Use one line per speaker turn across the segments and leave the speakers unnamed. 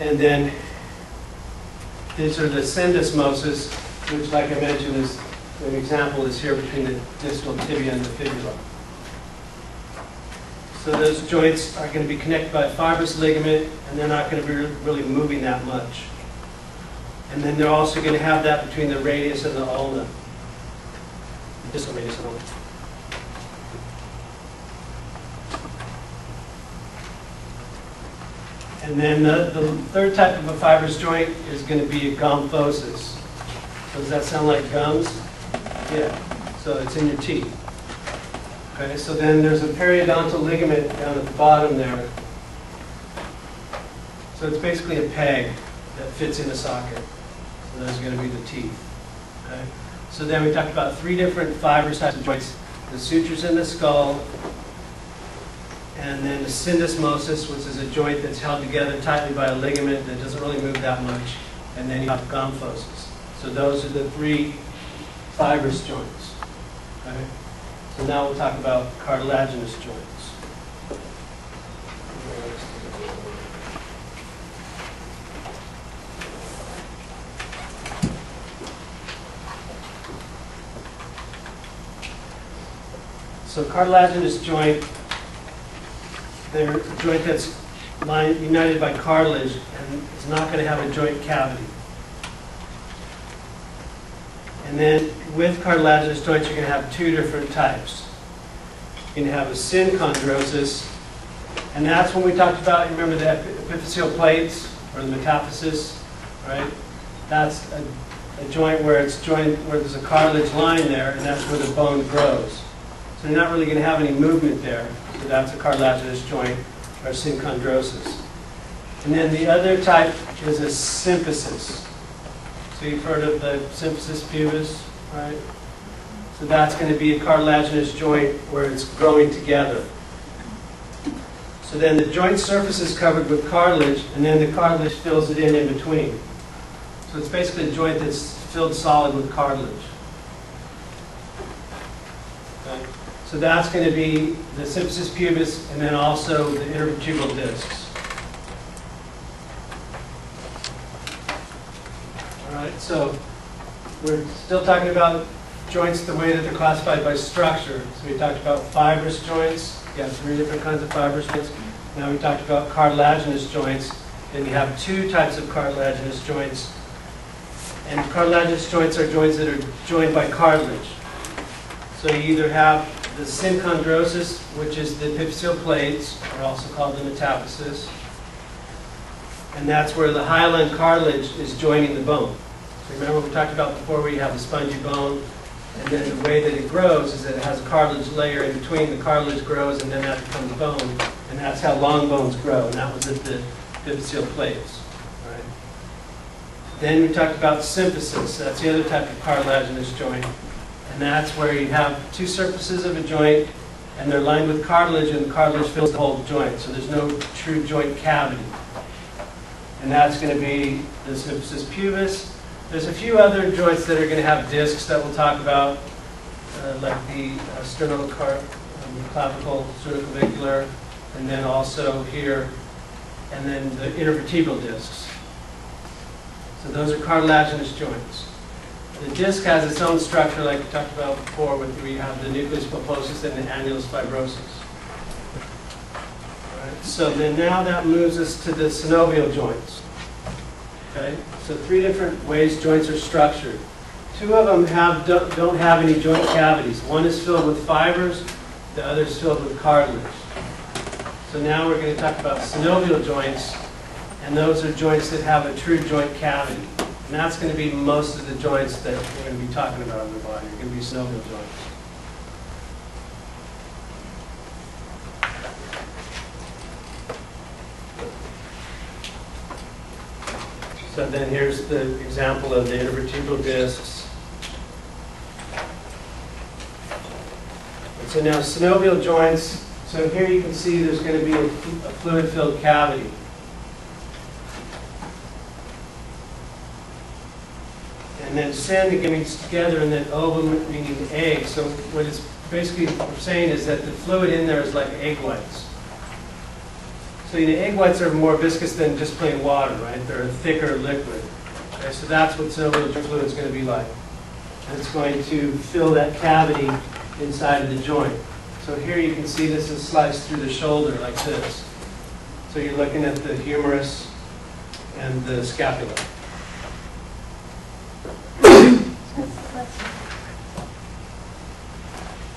And then these are the syndesmoses, which, like I mentioned, is an example is here between the distal tibia and the fibula. So those joints are going to be connected by a fibrous ligament, and they're not going to be really moving that much. And then they're also going to have that between the radius and the ulna, the distal radius and ulna. And then the third type of a fibrous joint is going to be a gomphosis. So does that sound like gums? Yeah. So it's in your teeth. Okay. So then there's a periodontal ligament down at the bottom there. So it's basically a peg that fits in a socket. So those are going to be the teeth. Okay. So then we talked about three different fibrous types of joints: the sutures in the skull, and then the syndesmosis, which is a joint that's held together tightly by a ligament that doesn't really move that much, and then you have gomphosis. So those are the three fibrous joints. Okay? So now we'll talk about cartilaginous joints. So cartilaginous joint, they're a joint that's united by cartilage, and it's not going to have a joint cavity. And then with cartilaginous joints, you're going to have two different types. You're going to have a synchondrosis, and that's when we talked about, you remember the epiphyseal plates, or the metaphysis, right? That's a joint where it's joined, where there's a cartilage line there, and that's where the bone grows. So you're not really going to have any movement there. So that's a cartilaginous joint, or synchondrosis. And then the other type is a symphysis. So you've heard of the symphysis pubis, right? So that's going to be a cartilaginous joint where it's growing together. So then the joint surface is covered with cartilage, and then the cartilage fills it in between. So it's basically a joint that's filled solid with cartilage. Okay. So that's going to be the symphysis pubis, and then also the intervertebral discs. All right, so we're still talking about joints the way that they're classified by structure. So we talked about fibrous joints. You have three different kinds of fibrous joints. Now we talked about cartilaginous joints. Then you have two types of cartilaginous joints. And cartilaginous joints are joints that are joined by cartilage. So you either have the synchondrosis, which is the epiphyseal plates, or also called the metaphysis. And that's where the hyaline cartilage is joining the bone. So remember we talked about before where you have the spongy bone, and then the way that it grows is that it has a cartilage layer in between. The cartilage grows, and then that becomes bone. And that's how long bones grow, and that was at the epiphyseal plates. Right? Then we talked about symphysis. That's the other type of cartilaginous joint. And that's where you have two surfaces of a joint, and they're lined with cartilage, and the cartilage fills the whole joint. So there's no true joint cavity. And that's going to be the symphysis pubis. There's a few other joints that are going to have discs that we'll talk about, like the sternoclavicle, sternoclavicular, and then also here, and then the intervertebral discs. So those are cartilaginous joints. The disc has its own structure, like we talked about before, where you have the nucleus pulposus and the annulus fibrosus. So then now that moves us to the synovial joints. Okay, so three different ways joints are structured. Two of them don't have any joint cavities. One is filled with fibers, the other is filled with cartilage. So now we're going to talk about synovial joints, and those are joints that have a true joint cavity. And that's going to be most of the joints that we're going to be talking about in the body. Are going to be synovial joints. So then here's the example of the intervertebral discs. And so now synovial joints, so here you can see there's going to be a fluid-filled cavity. And then syn means together, and then ovum meaning egg. So what it's basically saying is that the fluid in there is like egg whites. So the egg whites are more viscous than just plain water, right? They're a thicker liquid. Okay, so that's what synovial fluid is going to be like. And it's going to fill that cavity inside of the joint. So here you can see this is sliced through the shoulder like this. So you're looking at the humerus and the scapula.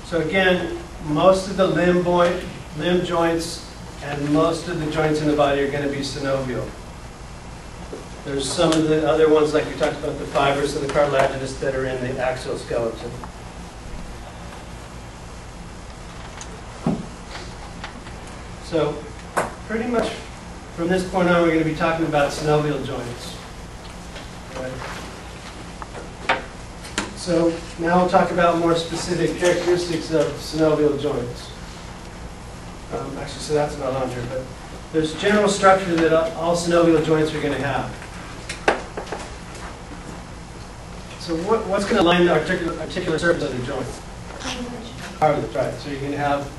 So again, most of the limb joints and most of the joints in the body are going to be synovial. There's some of the other ones, like we talked about, the fibers and the cartilaginous, that are in the axial skeleton. So pretty much from this point on, we're going to be talking about synovial joints. Right. So now we'll talk about more specific characteristics of synovial joints. Actually, so that's not on here, but there's general structure that all synovial joints are going to have. So what's going to line the articular surface of the joint? Cartilage, right. So you're going to have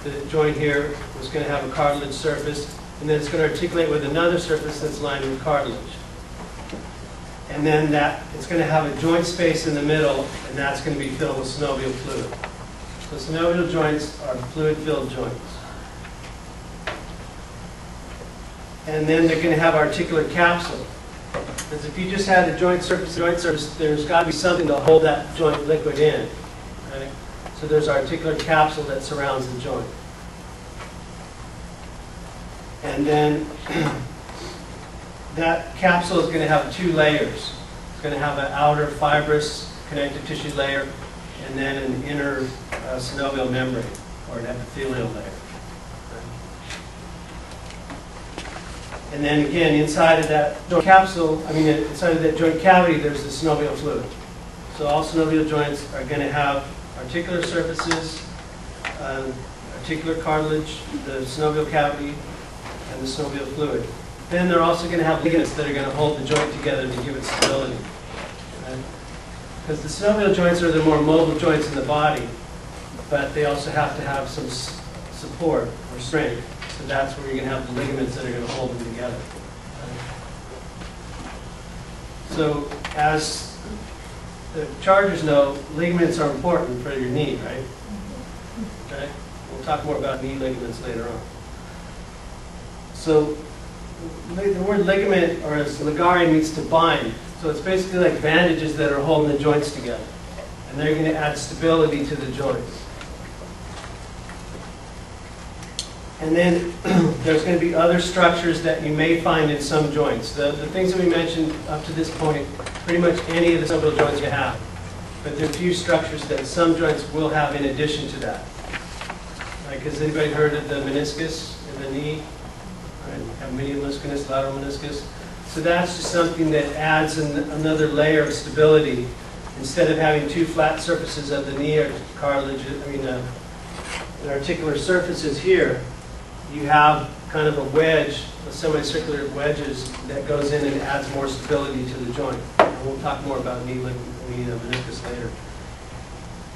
the joint here is going to have a cartilage surface, and then it's going to articulate with another surface that's lined with cartilage. And then it's going to have a joint space in the middle, and that's going to be filled with synovial fluid. So synovial joints are fluid-filled joints. And then they're going to have articular capsule. Because if you just had a joint surface, there's got to be something to hold that joint liquid in. Right? So there's articular capsule that surrounds the joint. And then that capsule is going to have two layers. It's going to have an outer fibrous connective tissue layer and then an inner synovial membrane, or an epithelial layer. And then again, inside of that joint capsule, inside of that joint cavity, there's the synovial fluid. So all synovial joints are going to have articular surfaces, articular cartilage, the synovial cavity, and the synovial fluid. Then they're also going to have ligaments that are going to hold the joint together to give it stability. Right? Because the synovial joints are the more mobile joints in the body, but they also have to have some support or strength. So that's where you're going to have the ligaments that are going to hold them together. So as the chargers know, ligaments are important for your knee, right? Okay? We'll talk more about knee ligaments later on. So the word ligament, or as ligare, means to bind. So it's basically like bandages that are holding the joints together. And they're going to add stability to the joints. And then there's going to be other structures that you may find in some joints. The things that we mentioned up to this point, pretty much any of the synovial joints you have. But there are a few structures that some joints will have in addition to that. Like, has anybody heard of the meniscus in the knee? Right? Have medial meniscus, lateral meniscus. So that's just something that adds another layer of stability. Instead of having two flat surfaces of the knee or cartilage, the articular surfaces here, you have kind of a wedge, a semicircular wedges that goes in and adds more stability to the joint. And we'll talk more about knee meniscus later.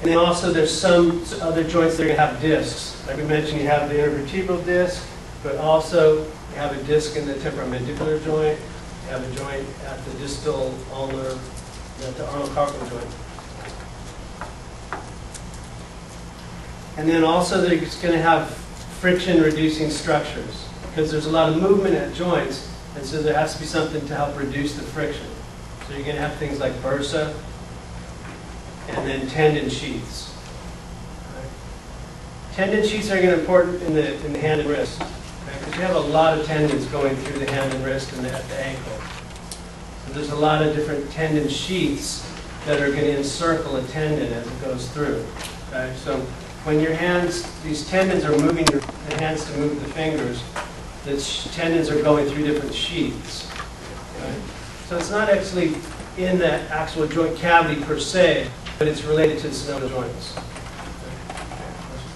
And then also there's some other joints that are going to have discs. Like we mentioned, you have the intervertebral disc, but also you have a disc in the temporomandibular joint. You have a joint at the distal ulnar, at the arnocarpal joint. And then also they're going to have friction-reducing structures, because there's a lot of movement at joints, and so there has to be something to help reduce the friction. So you're going to have things like bursa, and then tendon sheaths. Right. Tendon sheaths are going to be important in the hand and wrist, because you have a lot of tendons going through the hand and wrist and at the ankle. So there's a lot of different tendon sheaths that are going to encircle a tendon as it goes through. Okay? So when your hands, these tendons are moving the hands to move the fingers, the tendons are going through different sheaths. Okay? So it's not actually in the actual joint cavity per se, but it's related to the synovial joints.